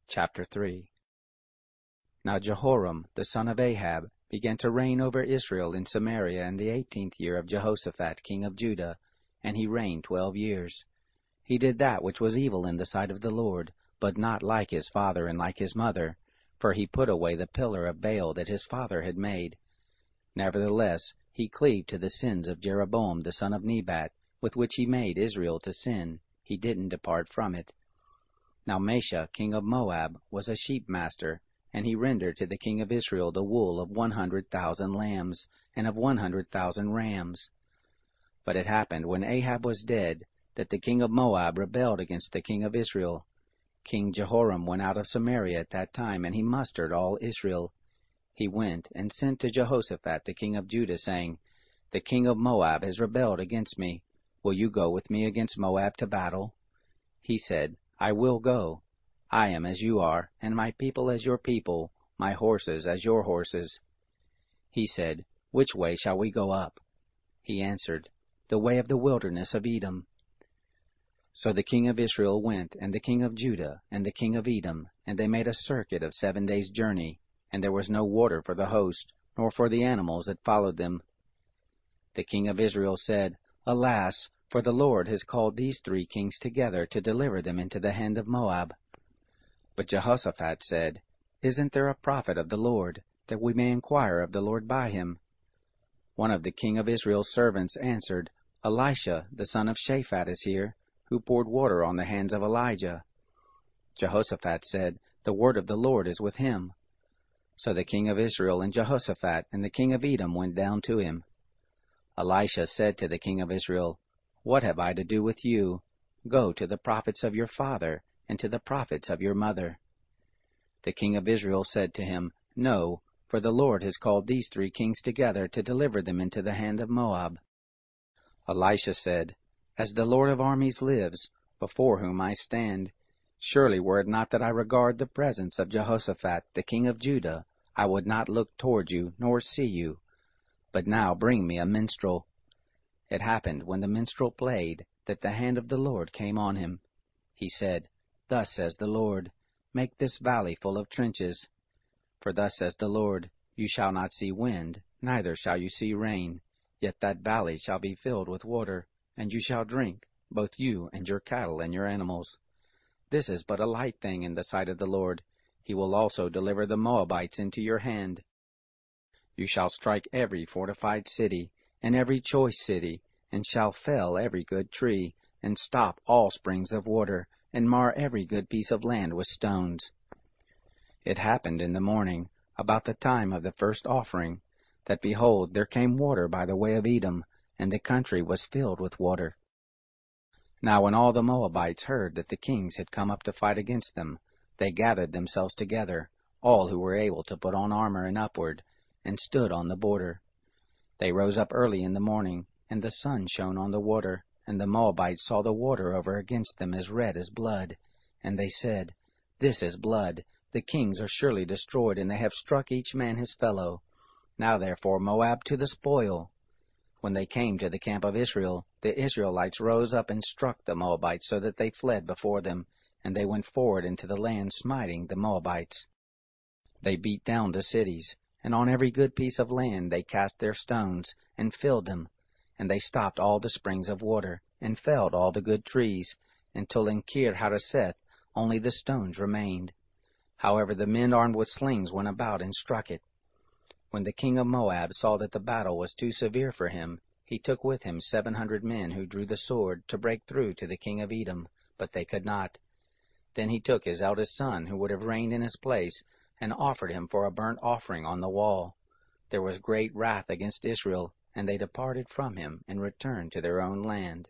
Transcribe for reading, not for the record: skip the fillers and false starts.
Chapter 3. Now Jehoram, the son of Ahab, began to reign over Israel in Samaria in the 18th year of Jehoshaphat king of Judah, and he reigned 12 years. He did that which was evil in the sight of the Lord, but not like his father and like his mother, for he put away the pillar of Baal that his father had made. Nevertheless he cleaved to the sins of Jeroboam the son of Nebat, with which he made Israel to sin. He didn't depart from it. Now Mesha king of Moab was a sheep master, and he rendered to the king of Israel the wool of 100,000 lambs, and of 100,000 rams. But it happened, when Ahab was dead, that the king of Moab rebelled against the king of Israel. King Jehoram went out of Samaria at that time, and he mustered all Israel. He went and sent to Jehoshaphat the king of Judah, saying, The king of Moab has rebelled against me. Will you go with me against Moab to battle? He said, I will go. I am as you are, and my people as your people, my horses as your horses. He said, Which way shall we go up? He answered, The way of the wilderness of Edom. So the king of Israel went, and the king of Judah, and the king of Edom, and they made a circuit of 7 days' journey, and there was no water for the host, nor for the animals that followed them. The king of Israel said, Alas, for the Lord has called these 3 kings together to deliver them into the hand of Moab. But Jehoshaphat said, Isn't there a prophet of the Lord, that we may inquire of the Lord by him? One of the king of Israel's servants answered, Elisha, the son of Shaphat, is here, who poured water on the hands of Elijah. Jehoshaphat said, The word of the Lord is with him. So the king of Israel and Jehoshaphat and the king of Edom went down to him. Elisha said to the king of Israel, What have I to do with you? Go to the prophets of your father, and to the prophets of your mother. The king of Israel said to him, No, for the Lord has called these 3 kings together to deliver them into the hand of Moab. Elisha said, As the Lord of armies lives, before whom I stand, surely were it not that I regard the presence of Jehoshaphat the king of Judah, I would not look toward you, nor see you. But now bring me a minstrel. It happened, when the minstrel played, that the hand of the Lord came on him. He said, Thus says the Lord, Make this valley full of trenches. For thus says the Lord, You shall not see wind, neither shall you see rain, yet that valley shall be filled with water, and you shall drink, both you and your cattle and your animals. This is but a light thing in the sight of the Lord. He will also deliver the Moabites into your hand. You shall strike every fortified city, and every choice city, and shall fell every good tree, and stop all springs of water, and mar every good piece of land with stones. It happened in the morning, about the time of the first offering, that behold, there came water by the way of Edom, and the country was filled with water. Now when all the Moabites heard that the kings had come up to fight against them, they gathered themselves together, all who were able to put on armor and upward, and stood on the border. They rose up early in the morning, and the sun shone on the water, and the Moabites saw the water over against them as red as blood. And they said, This is blood. The kings are surely destroyed, and they have struck each man his fellow. Now therefore Moab to the spoil. When they came to the camp of Israel, the Israelites rose up and struck the Moabites, so that they fled before them, and they went forward into the land, smiting the Moabites. They beat down the cities, and on every good piece of land they cast their stones, and filled them. And they stopped all the springs of water, and felled all the good trees, until in Kir-Hareseth only the stones remained. However the men armed with slings went about and struck it. When the king of Moab saw that the battle was too severe for him, he took with him 700 men who drew the sword to break through to the king of Edom, but they could not. Then he took his eldest son, who would have reigned in his place, and offered him for a burnt offering on the wall. There was great wrath against Israel, and they departed from him and returned to their own land.